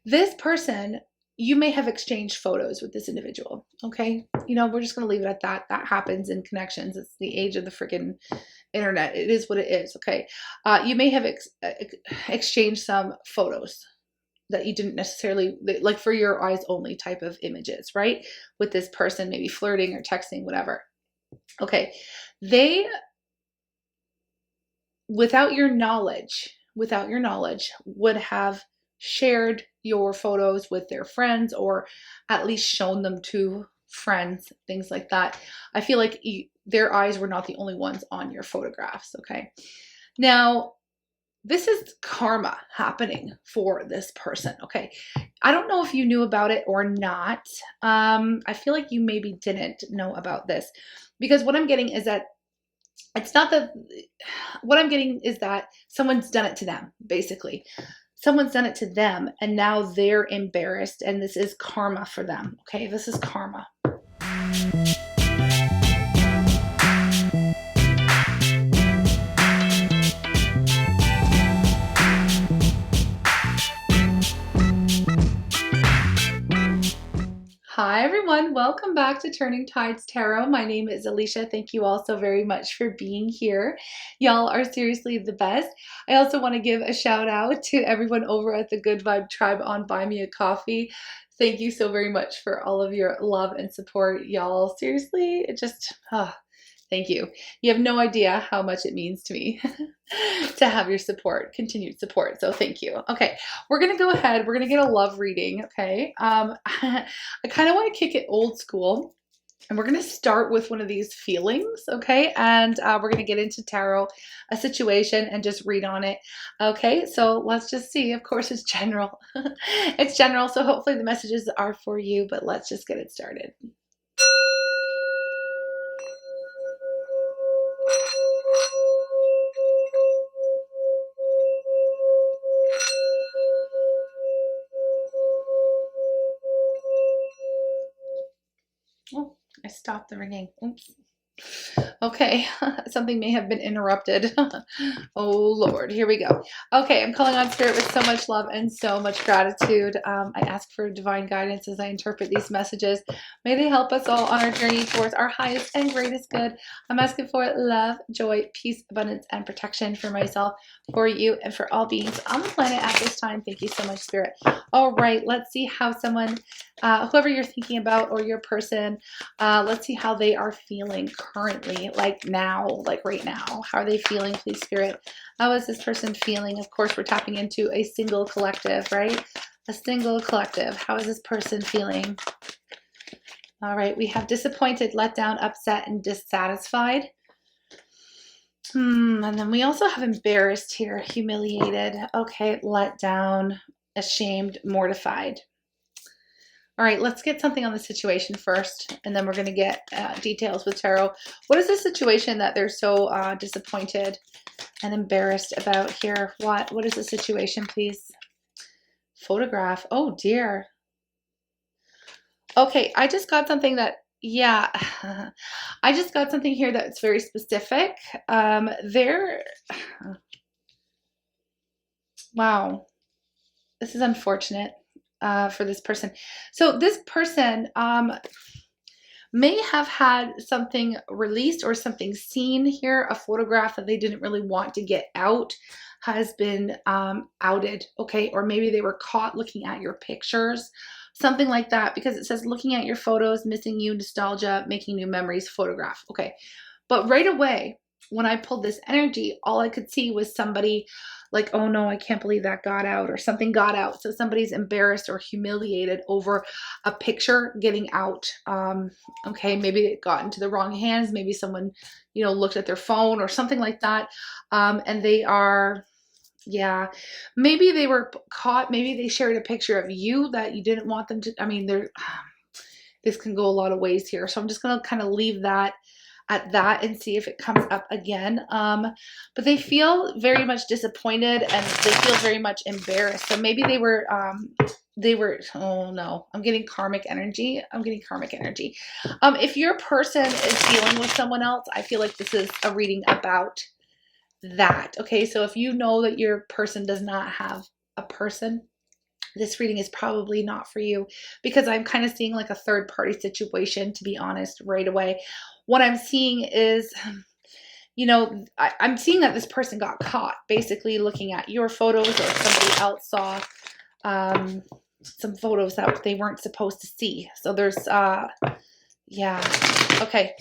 This person, you may have exchanged photos with this individual. Okay. You know, we're just going to leave it at that. That happens in connections. It's the age of the freaking internet. It is what it is. Okay. You may have exchanged some photos that you didn't necessarily like, for your eyes only type of images, right? With this person, maybe flirting or texting, whatever. Okay. They, without your knowledge, would have shared your photos with their friends, or at least shown them to friends, things like that. I feel like their eyes were not the only ones on your photographs. Okay. Now, this is karma happening for this person. Okay. I don't know if you knew about it or not. I feel like you maybe didn't know about this, because what I'm getting is that it's not that, what I'm getting is that someone's done it to them, basically. Someone's done it to them, and now they're embarrassed, and this is karma for them. Okay. This is karma. Hi everyone, welcome back to Turning Tides Tarot. My name is Alishia. Thank you all so very much for being here. Y'all are seriously the best. I also want to give a shout out to everyone over at the Good Vibe Tribe on Buy Me a Coffee. Thank you so very much for all of your love and support, y'all. Seriously, it just, thank you. You have no idea how much it means to me to have your support, continued support. So thank you. Okay, we're going to go ahead. We're going to get a love reading, okay? I kind of want to kick it old school. And we're going to start with one of these feelings, okay? And we're going to get into tarot, a situation, and just read on it, okay? So let's just see. Of course, it's general. It's general, so hopefully the messages are for you, but let's just get it started. Oh, I stopped the ringing. Oops. Okay, something may have been interrupted. Oh Lord, here we go. Okay, I'm calling on spirit with so much love and so much gratitude. I ask for divine guidance as I interpret these messages. May they help us all on our journey towards our highest and greatest good. I'm asking for love, joy, peace, abundance, and protection for myself, for you, and for all beings on the planet at this time. Thank you so much, spirit. All right, let's see how someone, whoever you're thinking about, or your person, let's see how they are feeling currently, like now, like right now. How are they feeling, please, spirit? How is this person feeling? Of course, we're tapping into a single collective, right? A single collective. How is this person feeling? All right, we have disappointed, let down, upset, and dissatisfied. And then we also have embarrassed here, humiliated. Okay, let down, ashamed, mortified. All right, let's get something on the situation first, and then we're going to get details with tarot. What is the situation that they're so disappointed and embarrassed about here? What is the situation, please? Photograph. Oh, dear. Okay, I just got something that, yeah, I just got something here that's very specific. Wow, this is unfortunate. For this person. So this person may have had something released or something seen here. A photograph that they didn't really want to get out has been outed, okay? Or maybe they were caught looking at your pictures, something like that, because it says looking at your photos, missing you, nostalgia, making new memories, photograph, okay? But right away, when I pulled this energy, all I could see was somebody like, oh no, I can't believe that got out, or something got out. So somebody's embarrassed or humiliated over a picture getting out. Okay, maybe it got into the wrong hands. Maybe someone, you know, looked at their phone or something like that. And they are, yeah, maybe they were caught. Maybe they shared a picture of you that you didn't want them to. I mean, this can go a lot of ways here. So I'm just going to kind of leave that at that and see if it comes up again. But they feel very much disappointed, and they feel very much embarrassed. So maybe they were, oh no, I'm getting karmic energy. If your person is dealing with someone else, I feel like this is a reading about that. Okay, so if you know that your person does not have a person, this reading is probably not for you, because I'm kind of seeing like a third party situation, to be honest, right away. What I'm seeing is, you know, I'm seeing that this person got caught basically looking at your photos, or somebody else saw some photos that they weren't supposed to see. So there's, yeah, okay.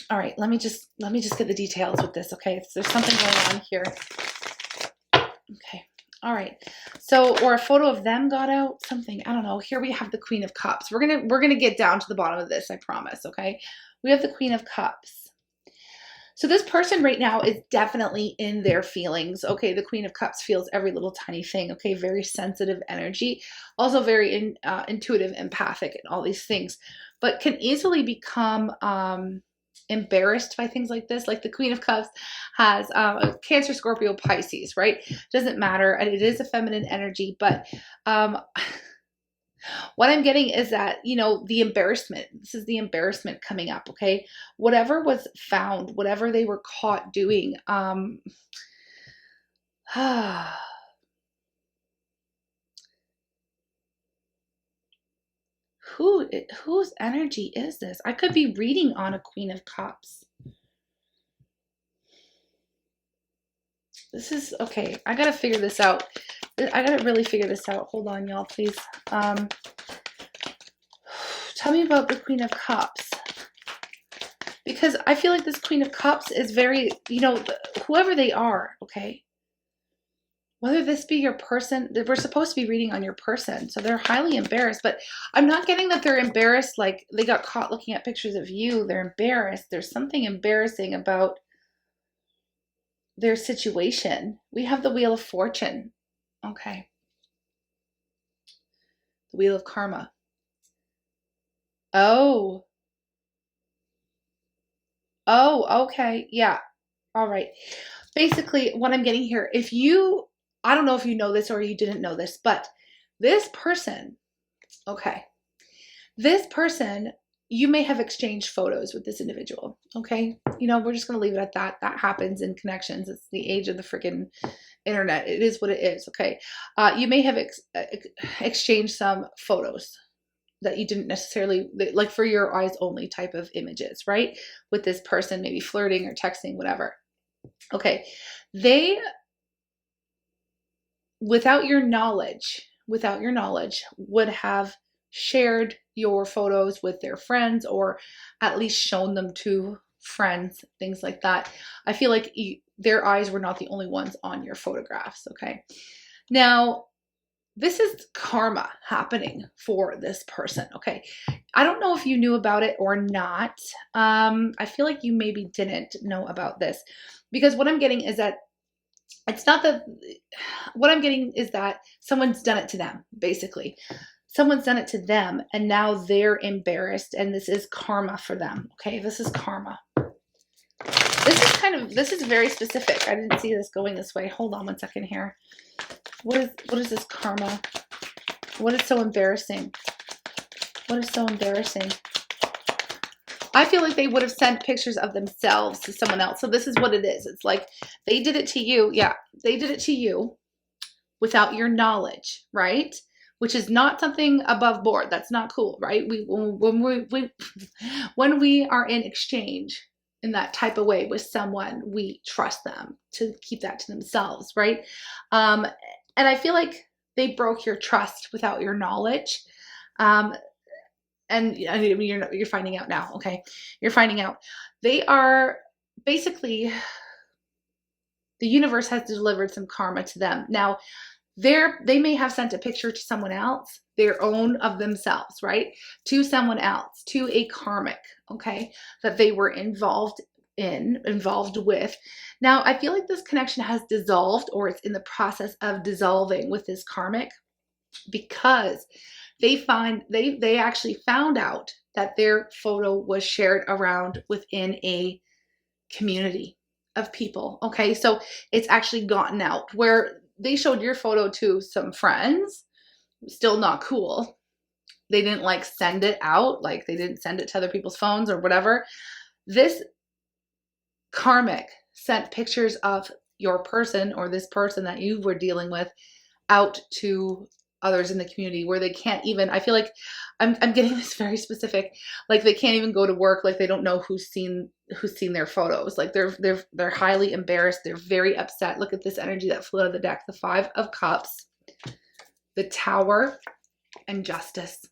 All right, let me just get the details with this, okay? So there's something going on here. Okay. All right. So, or a photo of them got out, something, I don't know. Here we have the Queen of Cups. We're going to get down to the bottom of this, I promise, okay? We have the Queen of Cups. So this person right now is definitely in their feelings, okay? The Queen of Cups feels every little tiny thing, okay? Very sensitive energy, also very intuitive, empathic, and all these things, but can easily become embarrassed by things like this. Like the Queen of Cups has Cancer, Scorpio, Pisces, right? Doesn't matter, and it is a feminine energy, but what I'm getting is that, you know, the embarrassment, this is the embarrassment coming up, okay? Whatever was found, whatever they were caught doing, whose energy is this? I could be reading on a Queen of Cups. This is, okay, I gotta figure this out. I gotta really figure this out. Hold on, y'all, please. Tell me about the Queen of Cups. Because I feel like this Queen of Cups is very, you know, whoever they are, okay? Whether this be your person, we're supposed to be reading on your person, so they're highly embarrassed, but I'm not getting that they're embarrassed like they got caught looking at pictures of you. They're embarrassed. There's something embarrassing about their situation. We have the Wheel of Fortune. Okay. The Wheel of Karma. Oh. Oh, okay. Yeah. All right. Basically, what I'm getting here, if you, I don't know if you know this or you didn't know this, but this person, okay, this person, you may have exchanged photos with this individual, okay? You know, we're just going to leave it at that. That happens in connections. It's the age of the freaking internet. It is what it is, okay? You may have exchanged some photos that you didn't necessarily, like for your eyes only type of images, right? With this person, maybe flirting or texting, whatever. Okay. They, without your knowledge, would have shared your photos with their friends, or at least shown them to friends, things like that. I feel like their eyes were not the only ones on your photographs, okay? Now, this is karma happening for this person, okay? I don't know if you knew about it or not. I feel like you maybe didn't know about this, because what I'm getting is that it's not that, what I'm getting is that someone's done it to them, basically. Someone's done it to them, and now they're embarrassed, and this is karma for them, okay? This is karma. This is very specific. I didn't see this going this way. Hold on one second here. What is this karma? What is so embarrassing? What is so embarrassing? I feel like they would have sent pictures of themselves to someone else. So this is what it is. It's like they did it to you. Yeah, they did it to you without your knowledge, right? Which is not something above board. That's not cool, right? When we are in exchange in that type of way with someone, we trust them to keep that to themselves, right? And I feel like they broke your trust without your knowledge. And I mean, you're finding out now, okay? You're finding out. They are basically, the universe has delivered some karma to them. Now, they may have sent a picture to someone else, their own of themselves, right? To someone else, to a karmic, okay? That they were involved with. Now, I feel like this connection has dissolved, or it's in the process of dissolving with this karmic, because they actually found out that their photo was shared around within a community of people. Okay, so it's actually gotten out, where they showed your photo to some friends, still not cool. They didn't like send it out, like they didn't send it to other people's phones or whatever. This karmic sent pictures of your person, or this person that you were dealing with, out to others in the community where they can't even, I feel like I'm getting this very specific, like they can't even go to work, like they don't know who's seen their photos, like they're highly embarrassed, they're very upset. Look at this energy that flew out of the deck, the 5 of Cups, the Tower, and Justice.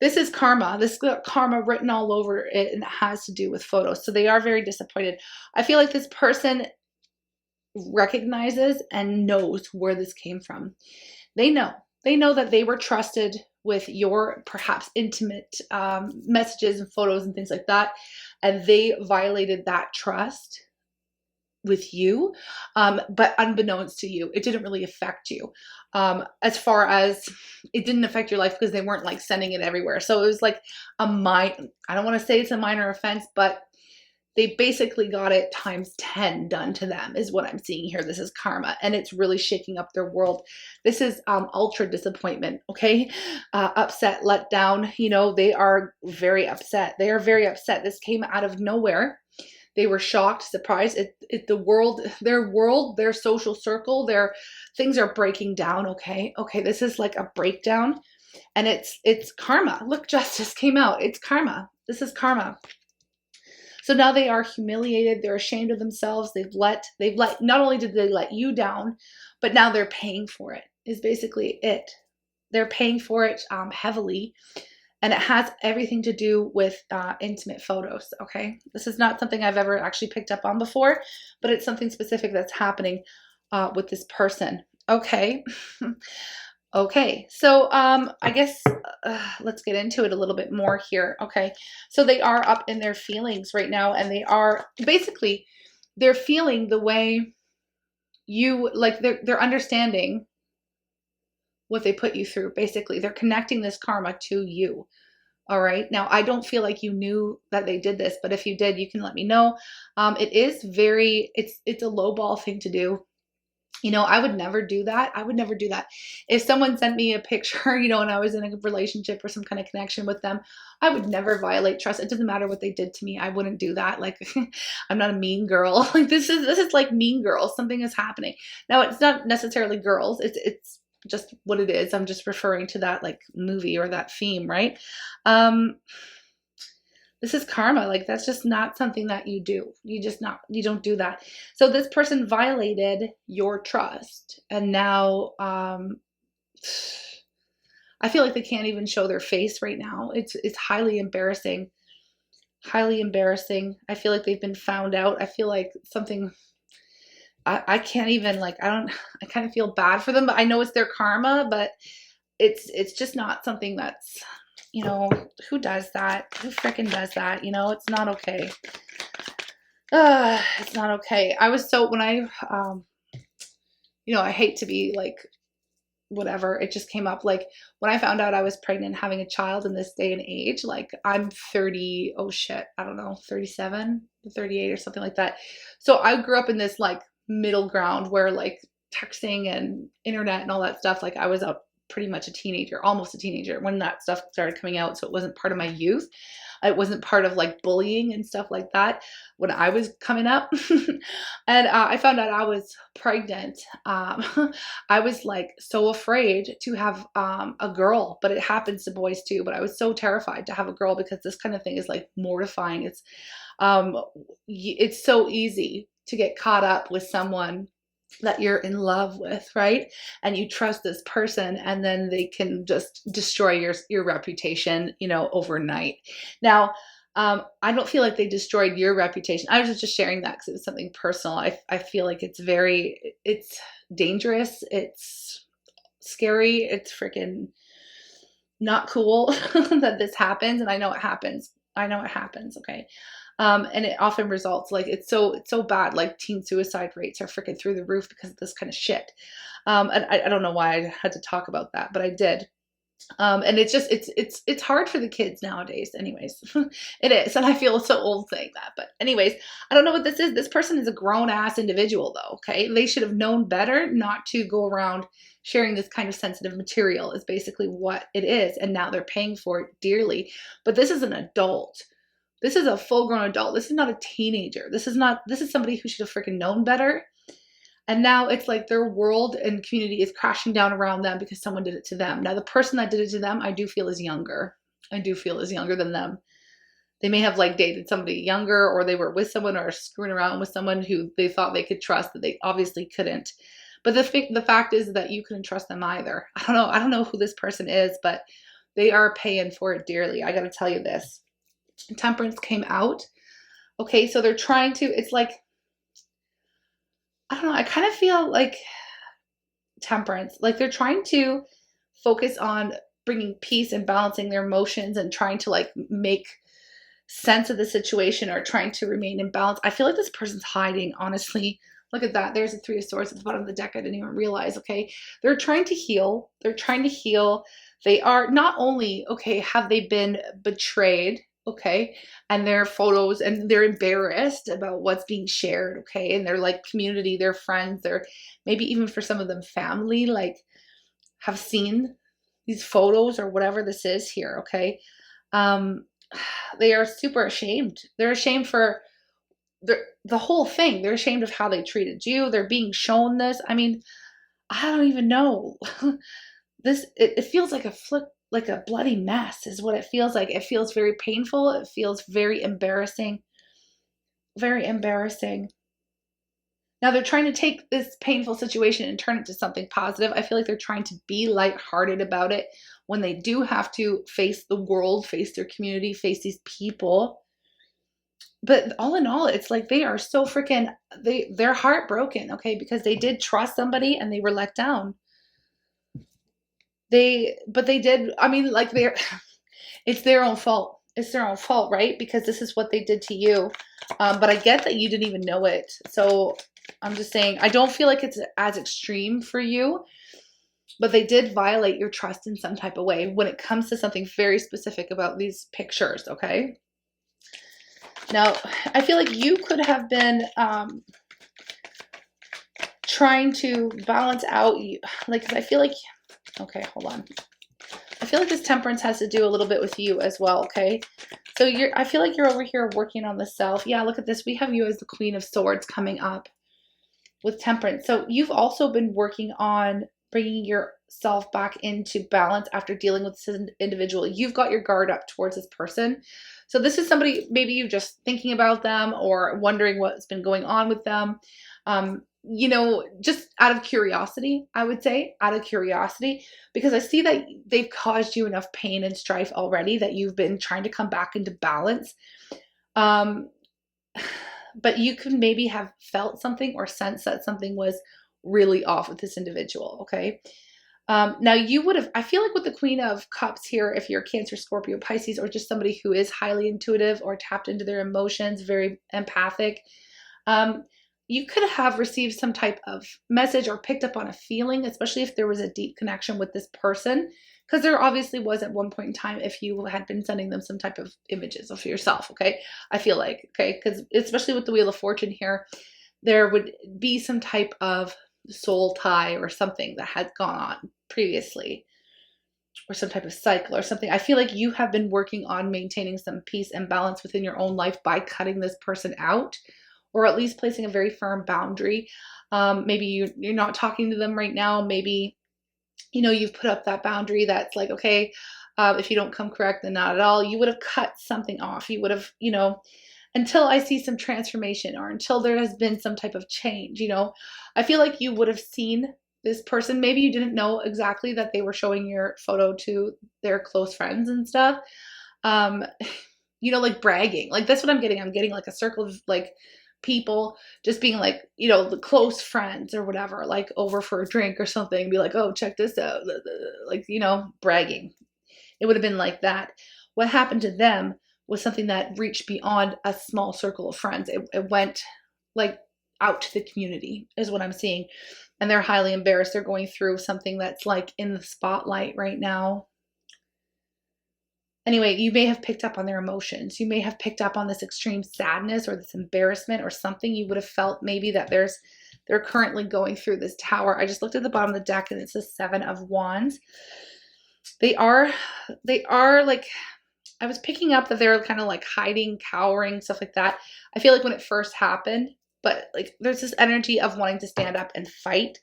This is karma. This got karma written all over it, and it has to do with photos. So they are very disappointed. I feel like this person recognizes and knows where this came from. They know that they were trusted with your perhaps intimate messages and photos and things like that, and they violated that trust with you, but unbeknownst to you, it didn't really affect you. As far as it didn't affect your life because they weren't like sending it everywhere. So it was like I don't want to say it's a minor offense, but they basically got it times 10 done to them is what I'm seeing here. This is karma, and it's really shaking up their world. This is ultra disappointment, okay? Upset, let down, you know, they are very upset. They are very upset. This came out of nowhere. They were shocked, surprised. Their social circle, their things are breaking down, okay? Okay, this is like a breakdown, and it's karma. Look, Justice came out. It's karma. This is karma. So now they are humiliated. They're ashamed of themselves. They've let, not only did they let you down, but now they're paying for it, is basically it. They're paying for it heavily. And it has everything to do with intimate photos, okay? This is not something I've ever actually picked up on before, but it's something specific that's happening with this person. Okay. Okay, so I guess let's get into it a little bit more here. Okay, so they are up in their feelings right now, and they are basically, they're feeling the way you, like they're understanding what they put you through. Basically, they're connecting this karma to you. All right. Now, I don't feel like you knew that they did this, but if you did, you can let me know. It is very, it's a lowball thing to do. You know, I would never do that. I would never do that. If someone sent me a picture, you know, and I was in a relationship or some kind of connection with them, I would never violate trust. It doesn't matter what they did to me. I wouldn't do that. Like, I'm not a mean girl. Like this is like Mean Girls. Something is happening. Now, it's not necessarily girls. It's just what it is. I'm just referring to that like movie or that theme, right? This is karma. Like that's just not something that you do. You don't do that. So this person violated your trust, and now I feel like they can't even show their face right now. It's highly embarrassing. Highly embarrassing. I feel like they've been found out. I feel like something, I can't even, like, I kind of feel bad for them, but I know it's their karma, but it's just not something that's, you know, who does that? Who freaking does that? You know, it's not okay. It's not okay. I was so, when I, you know, I hate to be like, whatever, it just came up. Like when I found out I was pregnant having a child in this day and age, like I'm 30, oh shit, I don't know, 37, 38 or something like that. So I grew up in this like middle ground where like texting and internet and all that stuff, like I was out pretty much a teenager, almost a teenager when that stuff started coming out. So it wasn't part of my youth. It wasn't part of like bullying and stuff like that when I was coming up. And I found out I was pregnant. I was like so afraid to have a girl, but it happens to boys too. But I was so terrified to have a girl because this kind of thing is like mortifying. It's so easy to get caught up with someone that you're in love with, right? And you trust this person, and then they can just destroy your reputation, you know, overnight. Now, I don't feel like they destroyed your reputation. I was just sharing that because it was something personal. I feel like it's dangerous. It's scary. It's freaking not cool that this happens. And I know it happens. Okay. And it often results, like it's so bad, like teen suicide rates are freaking through the roof because of this kind of shit. And I don't know why I had to talk about that, but I did. And it's just, it's hard for the kids nowadays anyways. It is. And I feel so old saying that, but anyways, I don't know what this is. This person is a grown ass individual though. Okay. They should have known better not to go around sharing this kind of sensitive material is basically what it is. And now they're paying for it dearly, but this is an adult. This is a full grown adult. This is not a teenager. This is somebody who should have freaking known better. And now it's like their world and community is crashing down around them because someone did it to them. Now, the person that did it to them, I do feel is younger. I do feel is younger than them. They may have like dated somebody younger, or they were with someone or screwing around with someone who they thought they could trust that they obviously couldn't. But the fact is that you couldn't trust them either. I don't know who this person is, but they are paying for it dearly. I got to tell you this. Temperance came out. Okay, so they're trying to, it's like, I don't know, I kind of feel like Temperance, like they're trying to focus on bringing peace and balancing their emotions and trying to like make sense of the situation or trying to remain in balance. I feel like this person's hiding, honestly. Look at that. There's a Three of Swords at the bottom of the deck. I didn't even realize. Okay. They're trying to heal. They're trying to heal. They are not only, okay, have they been betrayed, okay, and their photos, and they're embarrassed about what's being shared, okay, and they're like community, their friends, they're maybe even for some of them family, like have seen these photos or whatever this is here, okay. They are super ashamed. They're ashamed for the whole thing. They're ashamed of how they treated you. They're being shown this. I mean, I don't even know. It feels like like a bloody mess is what it feels like. It feels very painful. It feels very embarrassing. Very embarrassing. Now they're trying to take this painful situation and turn it to something positive. I feel like they're trying to be lighthearted about it when they do have to face the world, face their community, face these people. But all in all, it's like they are so freaking, they're heartbroken, okay, because they did trust somebody and they were let down. But they did, I mean, like it's their own fault. It's their own fault, right? Because this is what they did to you. But I get that you didn't even know it. So I'm just saying, I don't feel like it's as extreme for you, but they did violate your trust in some type of way when it comes to something very specific about these pictures, okay? Now, I feel like you could have been trying to balance out, like, 'cause I feel like, okay, hold on. I feel like this Temperance has to do a little bit with you as well, okay? So I feel like you're over here working on the self. Yeah, look at this. We have you as the Queen of Swords coming up with Temperance. So you've also been working on bringing yourself back into balance after dealing with this individual. You've got your guard up towards this person. So this is somebody, maybe you're just thinking about them or wondering what's been going on with them. You know, just out of curiosity, I would say, out of curiosity, because I see that they've caused you enough pain and strife already that you've been trying to come back into balance. But you could maybe have felt something or sensed that something was really off with this individual, okay? Now you would have, I feel like with the Queen of Cups here, if you're Cancer, Scorpio, Pisces, or just somebody who is highly intuitive or tapped into their emotions, very empathic, you could have received some type of message or picked up on a feeling, especially if there was a deep connection with this person, because there obviously was at one point in time if you had been sending them some type of images of yourself, okay? I feel like, okay, because especially with the Wheel of Fortune here, there would be some type of soul tie or something that had gone on previously, or some type of cycle or something. I feel like you have been working on maintaining some peace and balance within your own life by cutting this person out, or at least placing a very firm boundary. Maybe you're not talking to them right now. Maybe, you know, you've put up that boundary that's like, okay, if you don't come correct, then not at all. You would have cut something off. You would have, you know, until I see some transformation or until there has been some type of change, you know. I feel like you would have seen this person. Maybe you didn't know exactly that they were showing your photo to their close friends and stuff. You know, like bragging. Like that's what I'm getting. I'm getting like a circle of like people just being like, you know, the close friends or whatever, like over for a drink or something, be like, oh, check this out. Like, you know, bragging. It would have been like that. What happened to them was something that reached beyond a small circle of friends. It went like out to the community is what I'm seeing. And they're highly embarrassed. They're going through something that's like in the spotlight right now. Anyway, you may have picked up on their emotions. You may have picked up on this extreme sadness or this embarrassment or something. You would have felt maybe that they're currently going through this tower. I just looked at the bottom of the deck and it's the Seven of Wands. They are like, I was picking up that they're kind of like hiding, cowering, stuff like that. I feel like when it first happened, but like there's this energy of wanting to stand up and fight.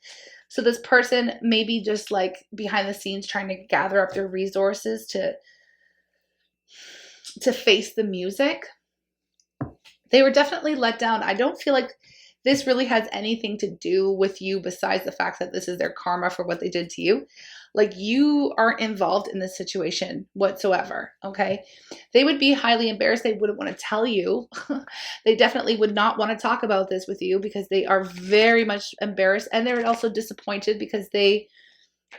So this person may be just like behind the scenes trying to gather up their resources to face the music. They were definitely let down. I don't feel like this really has anything to do with you besides the fact that this is their karma for what they did to you. Like, you aren't involved in this situation whatsoever, okay? They would be highly embarrassed. They wouldn't want to tell you. They definitely would not want to talk about this with you because they are very much embarrassed. And they're also disappointed because they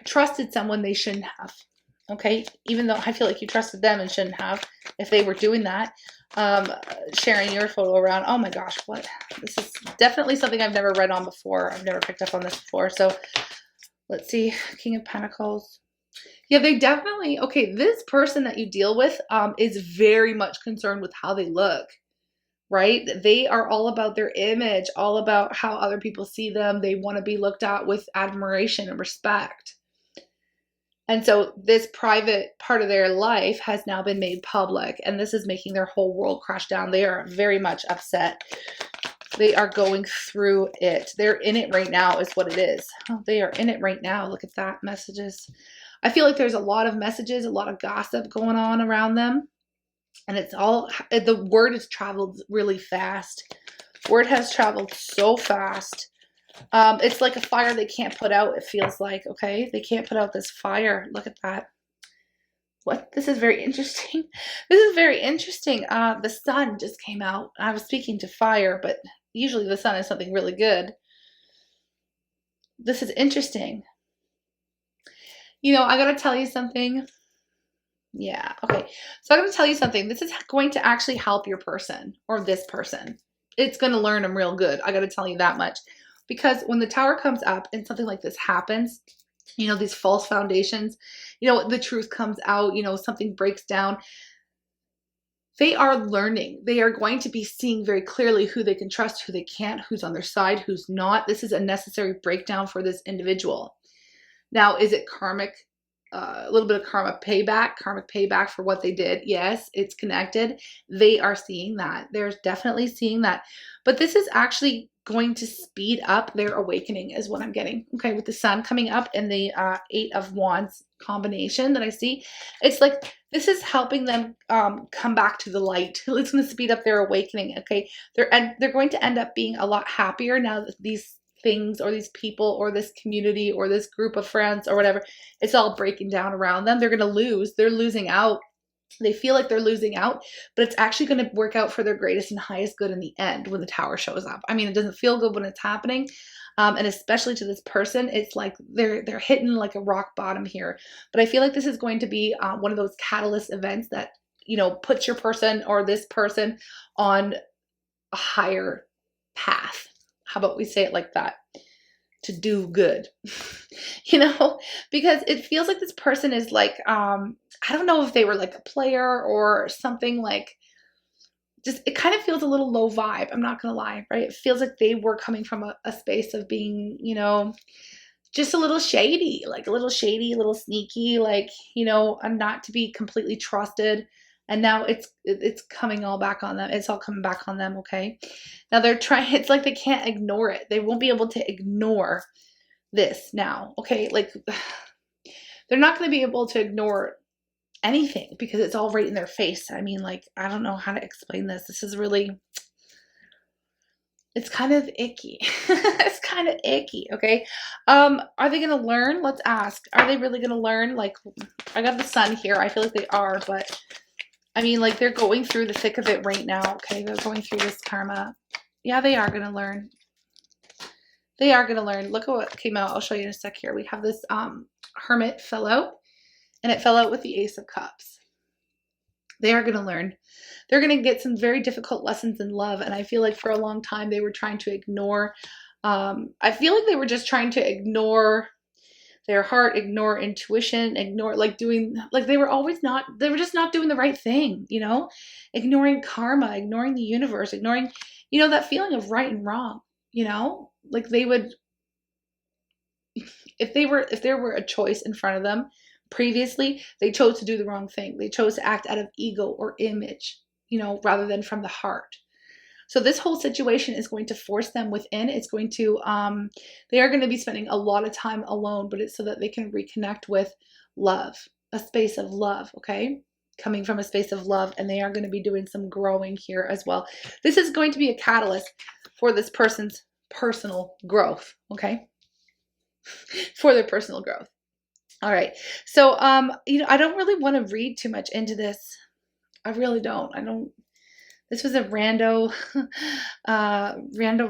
trusted someone they shouldn't have, okay? Even though I feel like you trusted them and shouldn't have if they were doing that. Sharing your photo around. Oh my gosh, what? This is definitely something I've never read on before. I've never picked up on this before. So let's see. King of Pentacles. Yeah, they definitely, okay, this person that you deal with is very much concerned with how they look, right? They are all about their image, all about how other people see them. They want to be looked at with admiration and respect. And so this private part of their life has now been made public, and this is making their whole world crash down. They are very much upset. They are going through it. They're in it right now is what it is. Oh, they are in it right now. Look at that. Messages. I feel like there's a lot of messages, a lot of gossip going on around them. And it's all, the word has traveled really fast. Word has traveled so fast. It's like a fire they can't put out, it feels like, okay? They can't put out this fire. Look at that. What? This is very interesting. This is very interesting. The sun just came out. I was speaking to fire, but usually the sun is something really good. This is interesting. You know, I gotta tell you something. Yeah, okay. So I'm gonna tell you something. This is going to actually help your person or this person. It's gonna learn them real good. I gotta tell you that much. Because when the tower comes up and something like this happens, you know, these false foundations, you know, the truth comes out, you know, something breaks down. They are learning. They are going to be seeing very clearly who they can trust, who they can't, who's on their side, who's not. This is a necessary breakdown for this individual. Now, is it karmic? A little bit of karmic payback for what they did. Yes, it's connected. They are seeing that. They're definitely seeing that. But this is actually going to speed up their awakening is what I'm getting. Okay, with the sun coming up and the 8 of Wands combination that I see, it's like this is helping them come back to the light. It's going to speed up their awakening. Okay, they're going to end up being a lot happier now that these things or these people or this community or this group of friends or whatever, it's all breaking down around them. They're going to lose. They're losing out. They feel like they're losing out, but it's actually going to work out for their greatest and highest good in the end when the tower shows up. I mean, it doesn't feel good when it's happening. And especially to this person, it's like they're hitting like a rock bottom here. But I feel like this is going to be one of those catalyst events that, you know, puts your person or this person on a higher path. How about we say it like that? To do good, you know, because it feels like this person is like, I don't know if they were like a player or something, like just, it kind of feels a little low vibe. I'm not going to lie, right? It feels like they were coming from a space of being, you know, just a little shady, a little sneaky, like, you know, not to be completely trusted. And now it's coming all back on them. It's all coming back on them, okay? Now they're trying, it's like they can't ignore it. They won't be able to ignore this now, okay? Like, they're not going to be able to ignore anything because it's all right in their face. I mean, like, I don't know how to explain this. This is really, it's kind of icky. It's kind of icky, okay? Are they going to learn? Let's ask. Are they really going to learn? Like, I got the sun here. I feel like they are, but I mean, like, they're going through the thick of it right now, okay? They're going through this karma. Yeah, they are going to learn. They are going to learn. Look at what came out. I'll show you in a sec here. We have this Hermit fell out, and it fell out with the Ace of Cups. They are going to learn. They're going to get some very difficult lessons in love, and I feel like for a long time they were trying to ignore. I feel like they were just trying to ignore their heart, ignore intuition, ignore they were just not doing the right thing, you know, ignoring karma, ignoring the universe, ignoring, you know, that feeling of right and wrong, you know, like they would, if there were a choice in front of them previously, they chose to do the wrong thing. They chose to act out of ego or image, you know, rather than from the heart. So this whole situation is going to force them within. It's going to, they are going to be spending a lot of time alone, but it's so that they can reconnect with love, a space of love, okay? Coming from a space of love, and they are going to be doing some growing here as well. This is going to be a catalyst for this person's personal growth, okay? For their personal growth. All right. So, you know, I don't really want to read too much into this. I really don't. This was a rando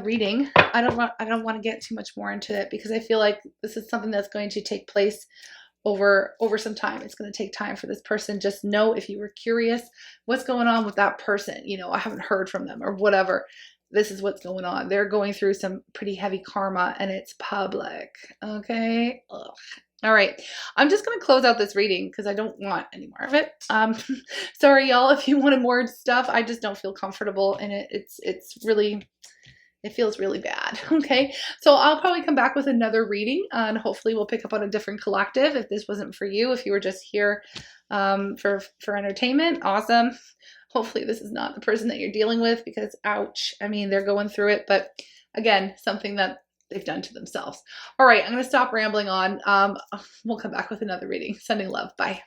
reading. I don't want to get too much more into it because I feel like this is something that's going to take place over some time. It's going to take time for this person. Just know, if you were curious what's going on with that person, you know, I haven't heard from them or whatever. This is what's going on. They're going through some pretty heavy karma, and it's public. Okay. Ugh. All right. I'm just going to close out this reading because I don't want any more of it. Sorry, y'all, if you wanted more stuff. I just don't feel comfortable in it. It's really, it feels really bad. Okay. So I'll probably come back with another reading, and hopefully we'll pick up on a different collective. If this wasn't for you, if you were just here for entertainment, awesome. Hopefully this is not the person that you're dealing with, because ouch. I mean, they're going through it, but again, something that they've done to themselves. All right, I'm going to stop rambling on. We'll come back with another reading. Sending love. Bye.